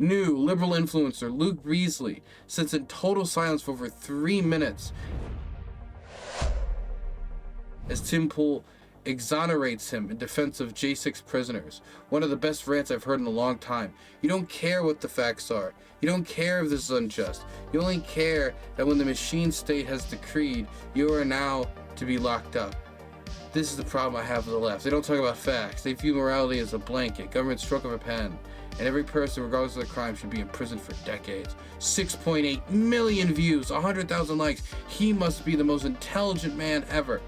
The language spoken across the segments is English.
New liberal influencer Luke Beasley sits in total silence for over 3 minutes as Tim Pool exonerates him in defense of J6 prisoners. One of the best rants I've heard in a long time. You don't care what the facts are. You don't care if this is unjust. You only care that when the machine state has decreed, you are now to be locked up. This is the problem I have with the left. They don't talk about facts. They view morality as a blanket, government stroke of a pen. And every person, regardless of the crime, should be in prison for decades. 6.8 million views, 100,000 likes. He must be the most intelligent man ever.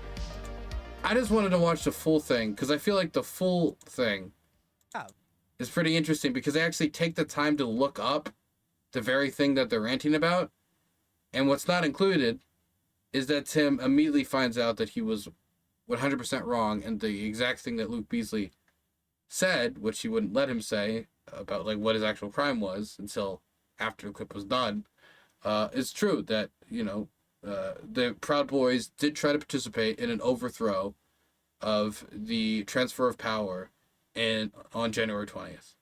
I just wanted to watch the full thing because I feel like the full thing is pretty interesting because they actually take the time to look up the very thing that they're ranting about. And what's not included is that Tim immediately finds out that he was 100% wrong, and the exact thing that Luke Beasley said, which he wouldn't let him say about like what his actual crime was until after the clip was done, is true. That, you know, the Proud Boys did try to participate in an overthrow of the transfer of power on January 6th.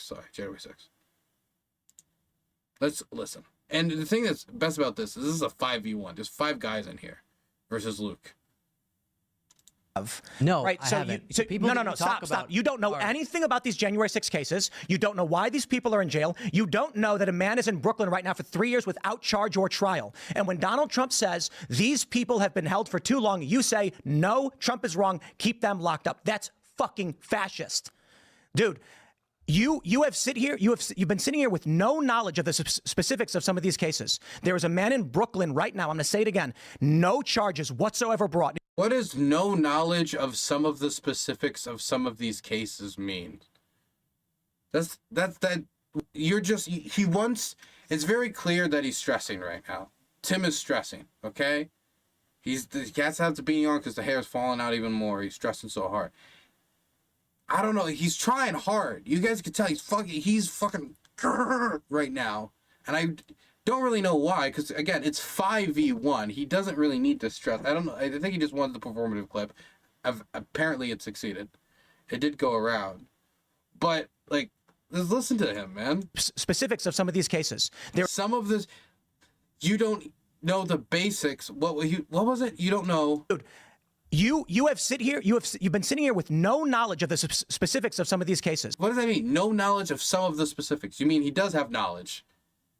Sorry, January 6th. Let's listen. And the thing that's best about this is a 5v1. There's 5 guys in here versus Luke. No, right. So, no. Stop. You don't know anything about these January 6 cases. You don't know why these people are in jail. You don't know that a man is in Brooklyn right now for 3 years without charge or trial. And when Donald Trump says these people have been held for too long, you say, no, Trump is wrong. Keep them locked up. That's fucking fascist. Dude, you've been sitting here with no knowledge of the specifics of some of these cases. There is a man in Brooklyn right now. I'm going to say it again. No charges whatsoever brought. What does no knowledge of some of the specifics of some of these cases mean? It's very clear that he's stressing right now. Tim is stressing, okay? The cats have to be on because the hair's falling out even more. He's stressing so hard. I don't know. He's trying hard. You guys can tell he's fucking right now. And I don't really know why, because again, it's 5v1. He doesn't really need to stress. I don't know. I think he just wanted the performative clip. Apparently it succeeded. It did go around. But like, let's listen to him, man. Specifics of some of these cases. Some of this, you don't know the basics. What was it? You don't know. Dude, you've been sitting here with no knowledge of the specifics of some of these cases. What does that mean? No knowledge of some of the specifics. You mean he does have knowledge?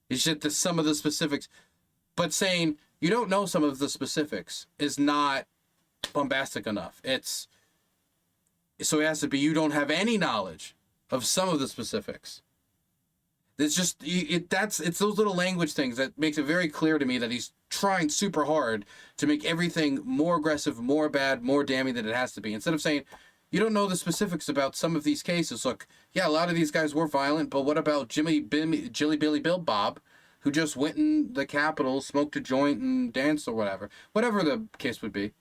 It's just some of the specifics. But saying you don't know some of the specifics is not bombastic enough. So it has to be you don't have any knowledge of some of the specifics. It's just it's those little language things that makes it very clear to me that he's trying super hard to make everything more aggressive, more bad, more damning than it has to be. Instead of saying you don't know the specifics about some of these cases. Look, yeah, a lot of these guys were violent, but what about Jilly Billy Bill Bob, who just went in the Capitol, smoked a joint and danced or whatever the case would be.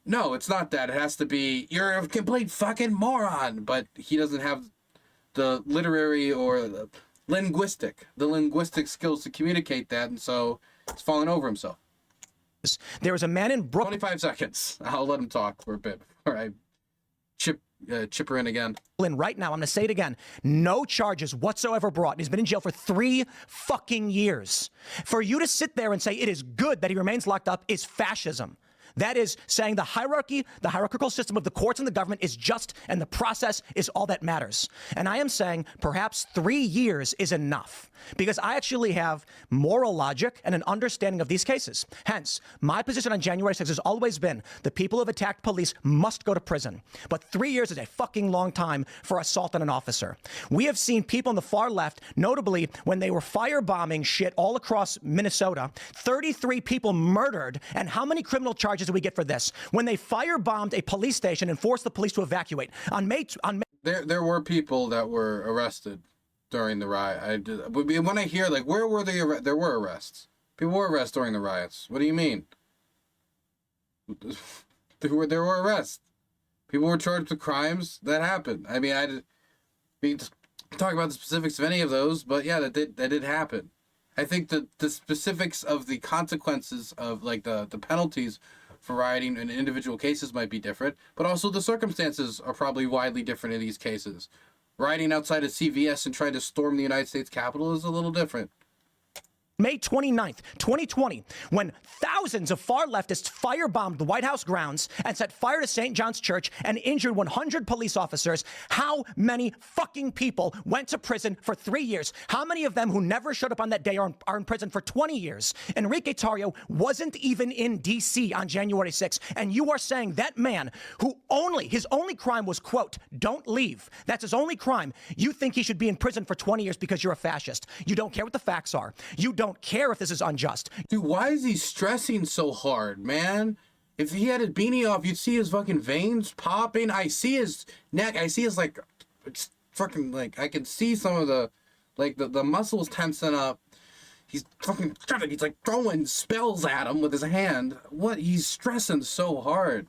No, it's not that. It has to be, you're a complete fucking moron, but he doesn't have the literary or the linguistic skills to communicate that, and so he's falling over himself. There was a man in Brooklyn. 25 seconds. I'll let him talk for a bit before I chip her in again. Right now, I'm going to say it again. No charges whatsoever brought. And he's been in jail for 3 fucking years. For you to sit there and say it is good that he remains locked up is fascism. That is saying the hierarchical system of the courts and the government is just, and the process is all that matters. And I am saying perhaps 3 years is enough, because I actually have moral logic and an understanding of these cases. Hence, my position on January 6th has always been the people who have attacked police must go to prison. But 3 years is a fucking long time for assault on an officer. We have seen people on the far left, notably when they were firebombing shit all across Minnesota, 33 people murdered, and how many criminal charges do we get for this? When they firebombed a police station and forced the police to evacuate. There were people that were arrested during the riot. When I hear, like, where were they? There were arrests. People were arrested during the riots. What do you mean? There were arrests. People were charged with crimes that happened. I mean, we can talk about the specifics of any of those, but yeah, that did happen. I think that the specifics of the consequences of, like, the penalties for rioting in individual cases might be different, but also the circumstances are probably widely different in these cases. rioting outside of CVS and trying to storm the United States Capitol is a little different. May 29th, 2020, when thousands of far leftists firebombed the White House grounds and set fire to St. John's Church and injured 100 police officers, how many fucking people went to prison for 3 years? How many of them who never showed up on that day are in prison for 20 years? Enrique Tarrio wasn't even in D.C. on January 6th, and you are saying that man who his only crime was, quote, don't leave. That's his only crime. You think he should be in prison for 20 years because you're a fascist. You don't care what the facts are. You don't care if this is unjust. Dude, why is he stressing so hard, man? If he had his beanie off, you'd see his fucking veins popping. I see his neck. I see his, like, it's fucking, like, I can see some of the, like, the muscles tensing up. He's fucking, he's like throwing spells at him with his hand. What? He's stressing so hard.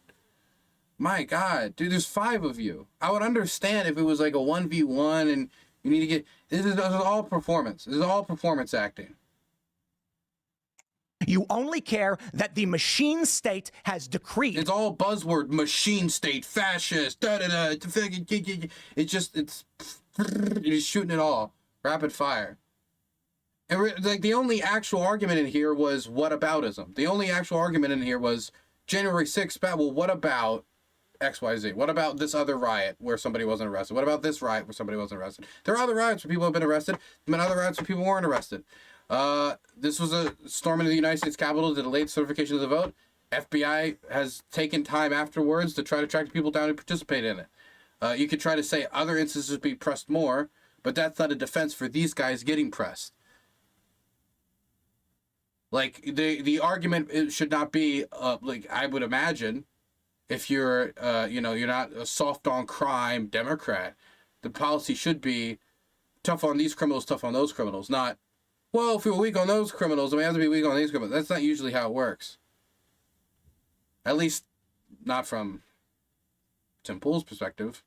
My God, dude, there's 5 of you. I would understand if it was like a 1v1 and you need to get, this is all performance. This is all performance acting. You only care that the machine state has decreed. It's all buzzword, machine state, fascist, da-da-da. It's he's shooting it all. Rapid fire. And like the only actual argument in here was whataboutism. The only actual argument in here was January 6th, well, what about XYZ? What about this other riot where somebody wasn't arrested? What about this riot where somebody wasn't arrested? There are other riots where people have been arrested. There have been other riots where people weren't arrested. This was a storming of the United States Capitol to delay certification of the vote. FBI has taken time afterwards to try to track people down and participate in it. You could try to say other instances be pressed more, but that's not a defense for these guys getting pressed. Like, the argument should not be, like, I would imagine, if you're, you're not a soft on crime Democrat, the policy should be tough on these criminals, tough on those criminals, not, well, if we were weak on those criminals, then we have to be weak on these criminals. That's not usually how it works. At least, not from Tim Pool's perspective.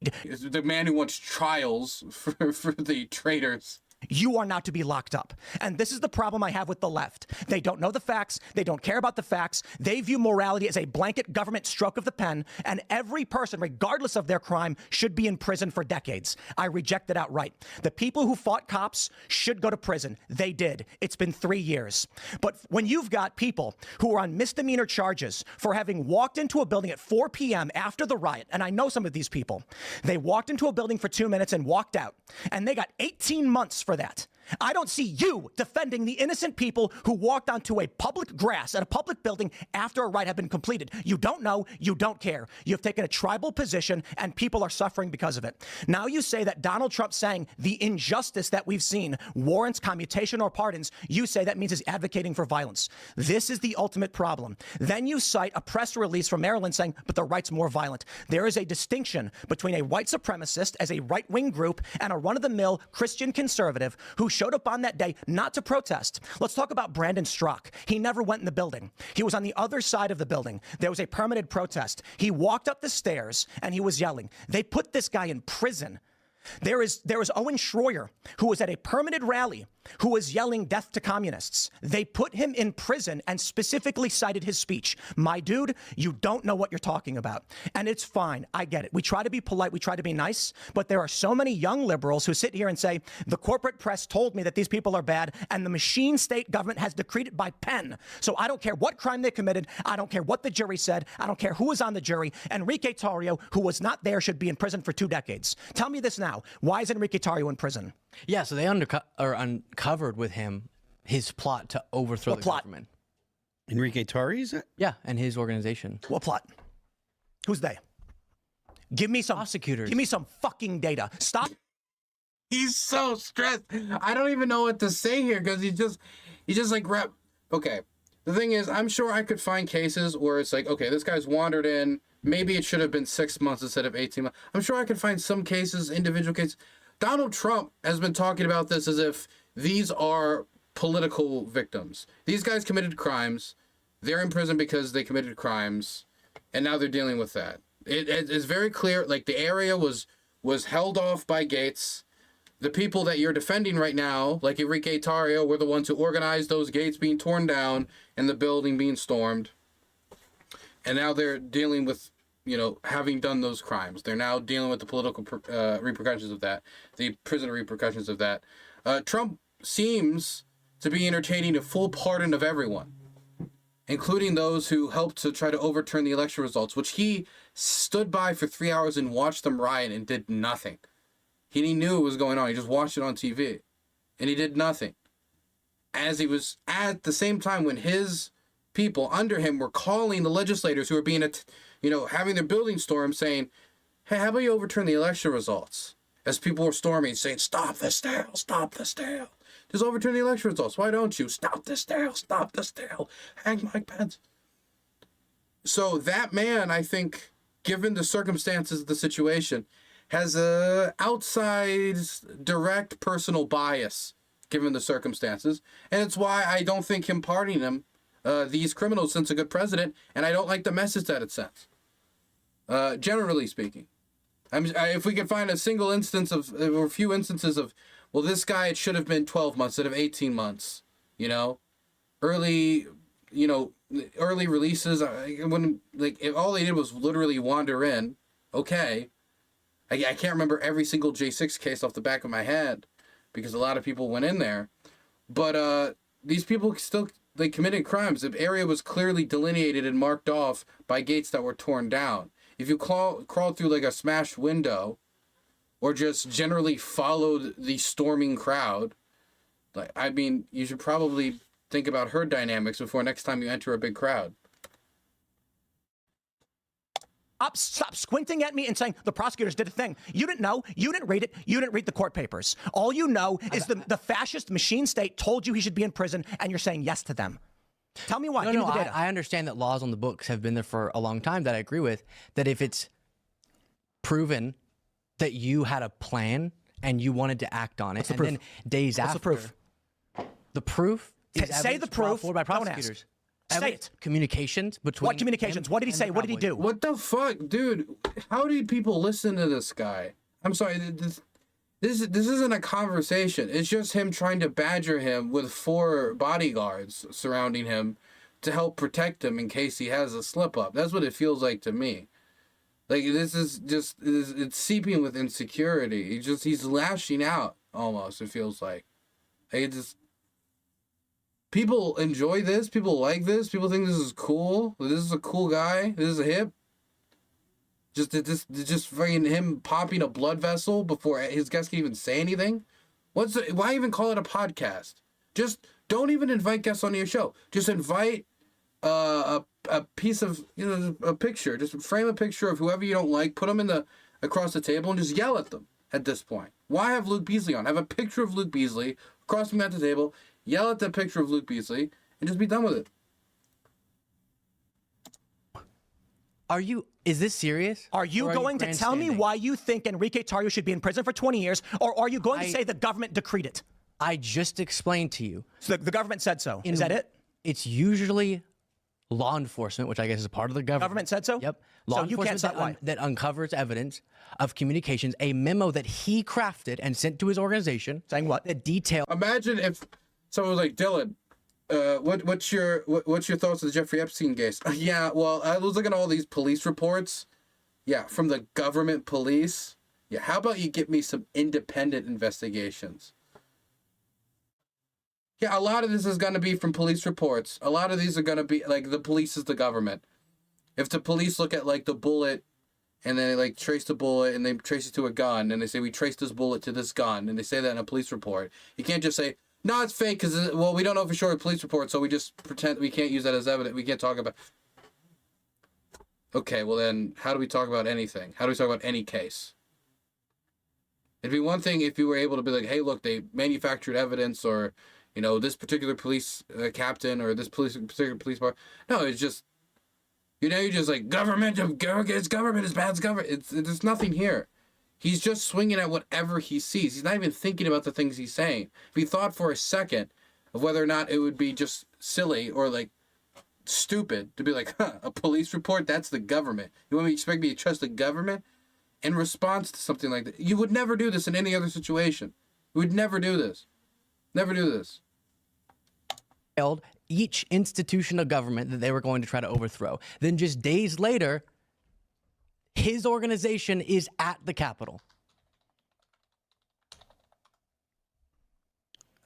It's the man who wants trials for the traitors. You are not to be locked up. And this is the problem I have with the left. They don't know the facts. They don't care about the facts. They view morality as a blanket government stroke of the pen, and every person, regardless of their crime, should be in prison for decades. I reject it outright. The people who fought cops should go to prison. They did. It's been 3 years. But when you've got people who are on misdemeanor charges for having walked into a building at 4 p.m. after the riot, and I know some of these people, they walked into a building for 2 minutes and walked out, and they got 18 months for that. I don't see you defending the innocent people who walked onto a public grass at a public building after a riot had been completed. You don't know. You don't care. You've taken a tribal position, and people are suffering because of it. Now you say that Donald Trump saying the injustice that we've seen warrants commutation or pardons. You say that means he's advocating for violence. This is the ultimate problem. Then you cite a press release from Maryland saying, but the right's more violent. There is a distinction between a white supremacist as a right-wing group and a run-of-the-mill Christian conservative who showed up on that day not to protest. Let's talk about Brandon Strzok. He never went in the building. He was on the other side of the building. There was a permitted protest. He walked up the stairs and he was yelling. They put this guy in prison. There is Owen Schroyer, who was at a permitted rally, who was yelling death to communists. They put him in prison and specifically cited his speech. My dude, you don't know what you're talking about. And it's fine. I get it. We try to be polite. We try to be nice. But there are so many young liberals who sit here and say, the corporate press told me that these people are bad, and the machine state government has decreed it by pen. So I don't care what crime they committed. I don't care what the jury said. I don't care who was on the jury. Enrique Tarrio, who was not there, should be in prison for 2 decades. Tell me this now. Why is Enrique Tarrio in prison? Yeah, so they uncovered with him his plot to overthrow the government. Enrique Tarrio, is it? Yeah, and his organization. What plot? Who's they? Give me some prosecutors. Give me some fucking data. Stop. He's so stressed. I don't even know what to say here because he just like Okay, the thing is, I'm sure I could find cases where it's like, okay, this guy's wandered in. Maybe it should have been 6 months instead of 18 months. I'm sure I could find some cases, individual cases. Donald Trump has been talking about this as if these are political victims. These guys committed crimes. They're in prison because they committed crimes, and now they're dealing with that. It's very clear, like the area was held off by gates. The people that you're defending right now, like Enrique Tarrio, were the ones who organized those gates being torn down and the building being stormed. And now they're dealing with, having done those crimes. They're now dealing with the political repercussions of that, the prison repercussions of that. Trump seems to be entertaining a full pardon of everyone, including those who helped to try to overturn the election results, which he stood by for 3 hours and watched them riot and did nothing. He knew what was going on. He just watched it on TV, and he did nothing. As he was at the same time when his people under him were calling the legislators who were being, having their building stormed, saying, hey, how about you overturn the election results? As people were storming, saying, stop the steal, stop the steal. Just overturn the election results. Why don't you? Stop the steal, stop the steal. Hang Mike Pence. So that man, I think, given the circumstances of the situation, has a outside, direct personal bias, given the circumstances. And it's why I don't think him pardoning them, these criminals, sends a good president, and I don't like the message that it sends. Generally speaking. If we could find a single instance or a few instances of, well, this guy, it should have been 12 months instead of 18 months, early releases. If all they did was literally wander in, okay. I can't remember every single J6 case off the back of my head because a lot of people went in there, but these people still, they committed crimes. The area was clearly delineated and marked off by gates that were torn down. If you crawled through like a smashed window, or just generally followed the storming crowd, you should probably think about herd dynamics before next time you enter a big crowd. Stop squinting at me and saying the prosecutors did a thing. You didn't know. You didn't read it. You didn't read the court papers. All you know is the fascist machine state told you he should be in prison, and you're saying yes to them. Tell me why. Give me the data. I understand that laws on the books have been there for a long time that I agree with, that if it's proven that you had a plan and you wanted to act on it, What's the and proof? then days What's after. the proof? The proof is Say the evidence brought proof. forward by Don't ask. prosecutors. Say it. Communications between. What communications? him What did he and say? the What did he Proud do? Boys. What the fuck, dude? How do people listen to this guy? I'm sorry, this isn't a conversation. It's just him trying to badger him with 4 bodyguards surrounding him to help protect him in case he has a slip up. That's what it feels like to me. Like, this is just, it's seeping with insecurity. He's lashing out almost, it feels like. People enjoy this. People like this. People think this is cool. This is a cool guy. This is a hip. Just fucking him popping a blood vessel before his guest can even say anything. Why even call it a podcast? Just don't even invite guests onto your show. Just invite a piece of, a picture. Just frame a picture of whoever you don't like. Put them across the table and just yell at them. At this point, why have Luke Beasley on? Have a picture of Luke Beasley across from at the table. Yell at the picture of Luke Beasley and just be done with it. Is this serious? Are you going to tell me why you think Enrique Tarrio should be in prison for 20 years, or are you going to say the government decreed it? I just explained to you. So the government said so. Is that it? It's usually law enforcement, which I guess is a part of the government. Government said so? Yep. So Law you can't enforcement say why. that uncovers evidence of communications, a memo that he crafted and sent to his organization. Saying what? The detail. Imagine if someone was like, Dylan, what's your thoughts on the Jeffrey Epstein case? Yeah, well, I was looking at all these police reports. Yeah, from the government police. Yeah, how about you get me some independent investigations? Yeah, a lot of this is going to be from police reports. A lot of these are going to be, like, the police is the government. If the police look at, like, the bullet, and then they, like, trace the bullet, and they trace it to a gun, and they say, we traced this bullet to this gun, and they say that in a police report. You can't just say, no, it's fake, because, well, we don't know for sure a police report, so we just pretend we can't use that as evidence. We can't talk about... Okay, well then, how do we talk about anything? How do we talk about any case? It'd be one thing if you were able to be like, hey, look, they manufactured evidence, or... this particular police captain or this particular police bar. No, it's just, you're just like, it's government, it's bad, it's government. There's nothing here. He's just swinging at whatever he sees. He's not even thinking about the things he's saying. If he thought for a second of whether or not it would be just silly or like stupid to be like, a police report, that's the government. You want me to expect me to trust the government? In response to something like that, you would never do this in any other situation. You would never do this. Never do this. Each institution of government that they were going to try to overthrow. Then just days later, His organization is at the Capitol.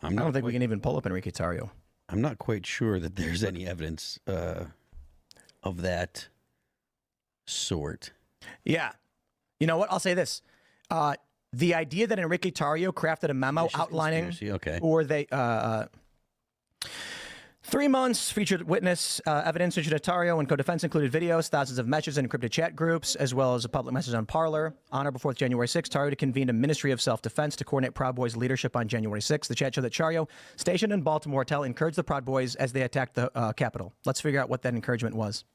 I don't think we can even pull up Enrique Tarrio. I'm not quite sure that there's any evidence of that sort. Yeah. You know what? I'll say this. The idea that Enrique Tarrio crafted a memo outlining or they 3 months featured witness evidence featured Tarrio and co-defense included videos, thousands of messages in encrypted chat groups, as well as a public message on Parler. On or before January 6th, Tarrio convened a Ministry of Self-Defense to coordinate Proud Boys leadership on January 6th. The chat showed that Tarrio, stationed in Baltimore, encouraged the Proud Boys as they attacked the Capitol. Let's figure out what that encouragement was.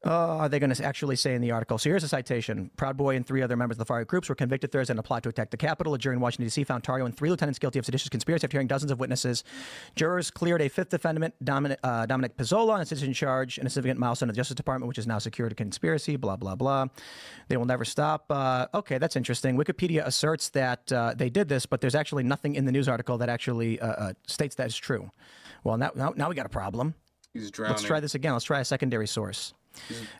Are they going to actually say in the article? So here's a citation. Proud Boy and 3 other members of the far-right groups were convicted Thursday in a plot to attack the Capitol. A jury in Washington, D.C. found Tarrio and 3 lieutenants guilty of seditious conspiracy after hearing dozens of witnesses. Jurors cleared a 5th defendant, Dominic Pizzola, on a citizen charge, and a significant milestone of the Justice Department, which is now secured a conspiracy, blah, blah, blah. They will never stop. Okay, that's interesting. Wikipedia asserts that they did this, but there's actually nothing in the news article that actually states that is true. Well, now we got a problem. He's drowning. Let's try this again. Let's try a secondary source.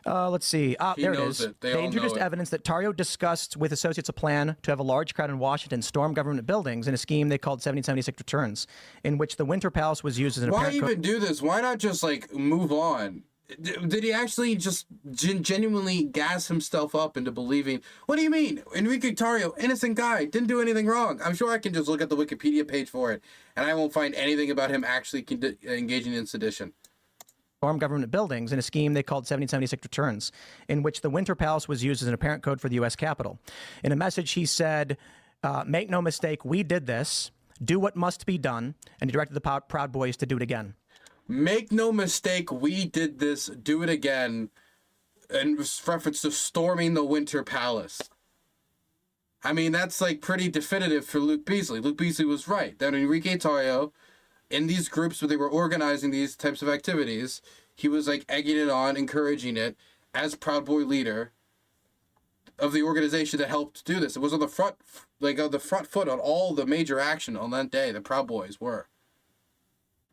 Let's see. There it is. They introduced evidence that Tarrio discussed with associates a plan to have a large crowd in Washington storm government buildings in a scheme they called 1776 Returns, in which the Winter Palace was used as an apparent... Why even do this? Why not just, like, move on? Did he actually just genuinely gas himself up into believing... What do you mean? Enrique Tarrio, innocent guy, didn't do anything wrong. I'm sure I can just look at the Wikipedia page for it, and I won't find anything about him actually engaging in sedition. Storm government buildings in a scheme they called 1776 Returns, in which the Winter Palace was used as an apparent code for the U.S. Capitol. In a message, he said, make no mistake, we did this, do what must be done, and he directed the Proud Boys to do it again. Make no mistake, we did this, do it again, in reference to storming the Winter Palace. I mean, that's like pretty definitive for Luke Beasley. Luke Beasley was right, that Enrique Tarrio, in these groups where they were organizing these types of activities, he was like egging it on, encouraging it as Proud Boy leader of the organization that helped do this. It was on the front, like on the front foot on all the major action on that day. The Proud Boys were,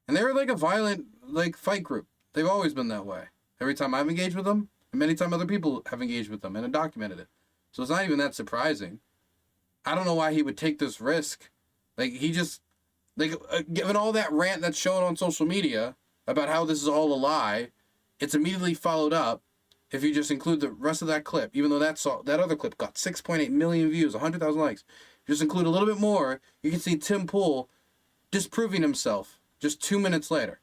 and they were like a violent like fight group. They've always been that way. Every time I've engaged with them, and many times other people have engaged with them and have documented it. So it's not even that surprising. I don't know why he would take this risk. Like he just. Like, given all that rant that's shown on social media about how this is all a lie, it's immediately followed up if you just include the rest of that clip, even though that other clip got 6.8 million views, 100,000 likes. Just include a little bit more, you can see Tim Pool disproving himself just 2 minutes later.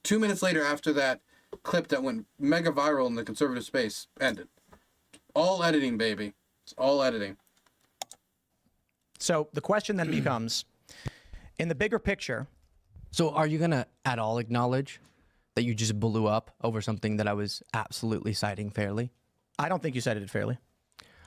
2 minutes later after that clip that went mega viral in the conservative space ended. All editing, baby. It's all editing. So the question then becomes... In the bigger picture... So are you going to at all acknowledge that you just blew up over something that I was absolutely citing fairly? I don't think you cited it fairly.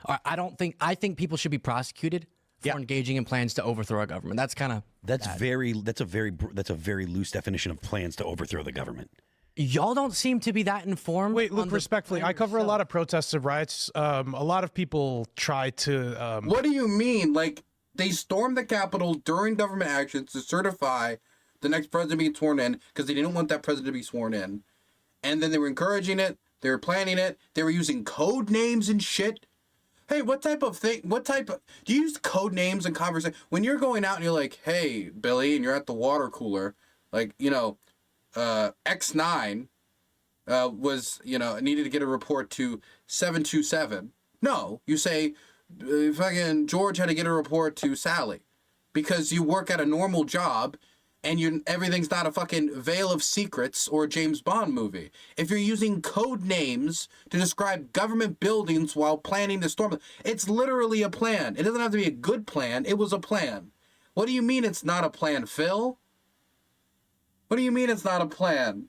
I think people should be prosecuted for engaging in plans to overthrow our government. That's kind of... That's a very loose definition of plans to overthrow the government. Y'all don't seem to be that informed. Wait, look, respectfully, I cover a lot of protests and riots. A lot of people try to... What do you mean? Like... They stormed the Capitol during government actions to certify the next president being sworn in because they didn't want that president to be sworn in. And then they were encouraging it. They were planning it. They were using code names and shit. Hey, what type of... Do you use code names in conversation? When you're going out and you're like, hey, Billy, and you're at the water cooler, like, X9 was, needed to get a report to 727. No, you say... fucking George had to get a report to Sally because you work at a normal job and everything's not a fucking Veil of Secrets or a James Bond movie. If you're using code names to describe government buildings while planning the storm, it's literally a plan. It doesn't have to be a good plan. It was a plan. What do you mean it's not a plan, Phil? What do you mean it's not a plan?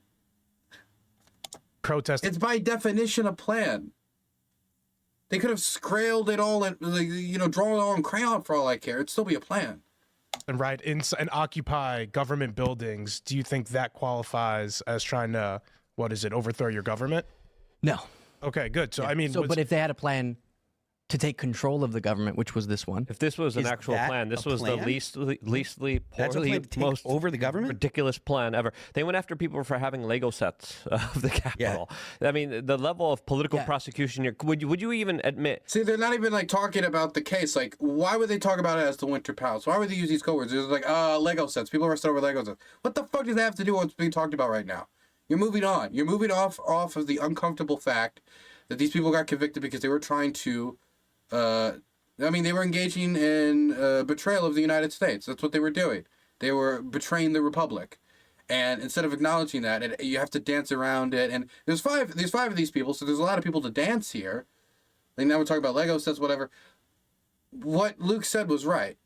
Protest. It's by definition a plan. They could have scaled it all and, drawn it all in crayon for all I care. It'd still be a plan. And and occupy government buildings. Do you think that qualifies as trying to, overthrow your government? No. Okay, good. So, I mean... but if they had a plan to take control of the government, which was this one. If this was an Is actual that plan, this a was plan? the leastly, That's a poorly, plan to take most over the government? ridiculous plan ever. They went after people for having Lego sets of the Capitol. I mean, the level of political prosecution here. Would you even admit? See, they're not even like talking about the case. Like, why would they talk about it as the Winter Palace? Why would they use these code words? It's like, Lego sets. People arrested over Lego sets. What the fuck does that have to do with what's being talked about right now? You're moving on. You're moving off of the uncomfortable fact that these people got convicted because they were trying to, they were engaging in betrayal of the United States. That's what they were doing. They were betraying the Republic. And instead of acknowledging that, you have to dance around it. And there's five of these people, so there's a lot of people to dance here. Like now we're talking about Lego sets, whatever. What Luke said was right.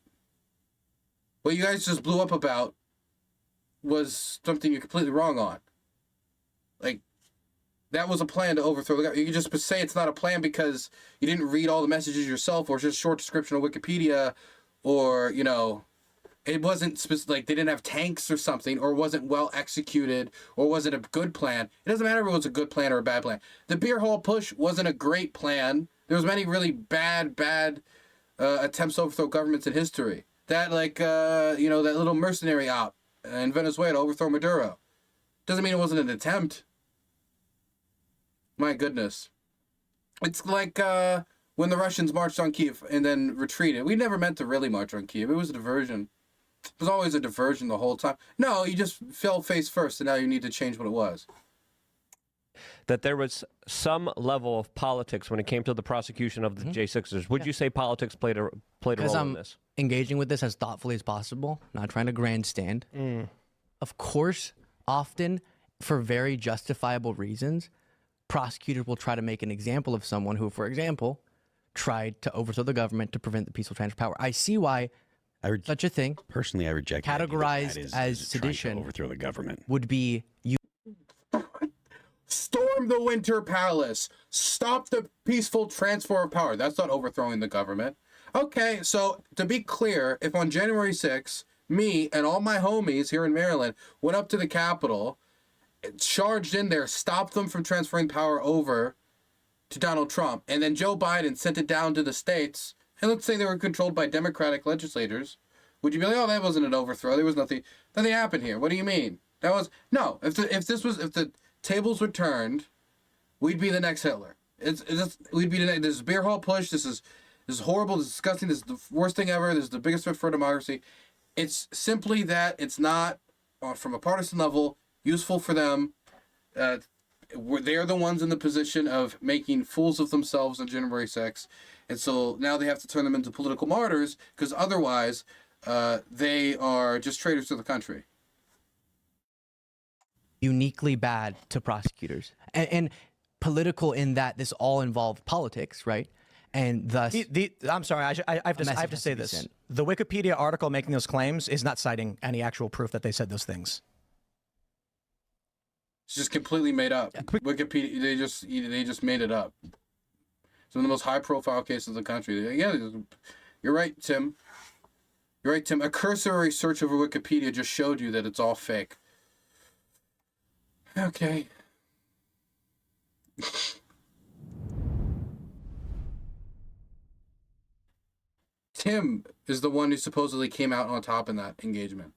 What you guys just blew up about was something you're completely wrong on. Like, that was a plan to overthrow the government. You can just say it's not a plan because you didn't read all the messages yourself, or just a short description of Wikipedia, or, it wasn't like they didn't have tanks or something, or wasn't well executed, or wasn't a good plan. It doesn't matter if it was a good plan or a bad plan. The beer hall push wasn't a great plan. There was many really bad attempts to overthrow governments in history. That that little mercenary op in Venezuela to overthrow Maduro. Doesn't mean it wasn't an attempt. My goodness. It's like when the Russians marched on Kiev and then retreated. We never meant to really march on Kiev. It was a diversion. It was always a diversion the whole time. No, you just fell face first, and now you need to change what it was. That there was some level of politics when it came to the prosecution of the J6ers. Would you say politics played a role in this? Engaging with this as thoughtfully as possible, not trying to grandstand. Of course, often, for very justifiable reasons, prosecutors will try to make an example of someone who, for example, tried to overthrow the government to prevent the peaceful transfer of power. I see why such a thing, personally, I reject the idea categorized that as is sedition, trying to overthrow the government. would be Storm the Winter Palace. Stop the peaceful transfer of power. That's not overthrowing the government. Okay, so to be clear, if on January 6th, me and all my homies here in Maryland went up to the Capitol, charged in there, stopped them from transferring power over to Donald Trump, and then Joe Biden sent it down to the states, and let's say they were controlled by Democratic legislators, would you be like, oh, that wasn't an overthrow, there was nothing happened here? What do you mean? That was, no, if the tables were turned, we'd be the next Hitler. We'd be the next, this is beer hall push, this is horrible, this is disgusting, this is the worst thing ever, this is the biggest threat for democracy. It's simply that it's not, from a partisan level, useful for them. They're the ones in the position of making fools of themselves on January 6th. And so now they have to turn them into political martyrs, because otherwise they are just traitors to the country. uniquely bad to prosecutors and political in that this all involved politics, right? And thus, I'm sorry, I have to say this. Sent. The Wikipedia article making those claims is not citing any actual proof that they said those things. It's just completely made up. Wikipedia, they just made it up. Some of the most high-profile cases of the country. Yeah, you're right, Tim. You're right, Tim. A cursory search over Wikipedia just showed you that it's all fake. Okay. Tim is the one who supposedly came out on top in that engagement.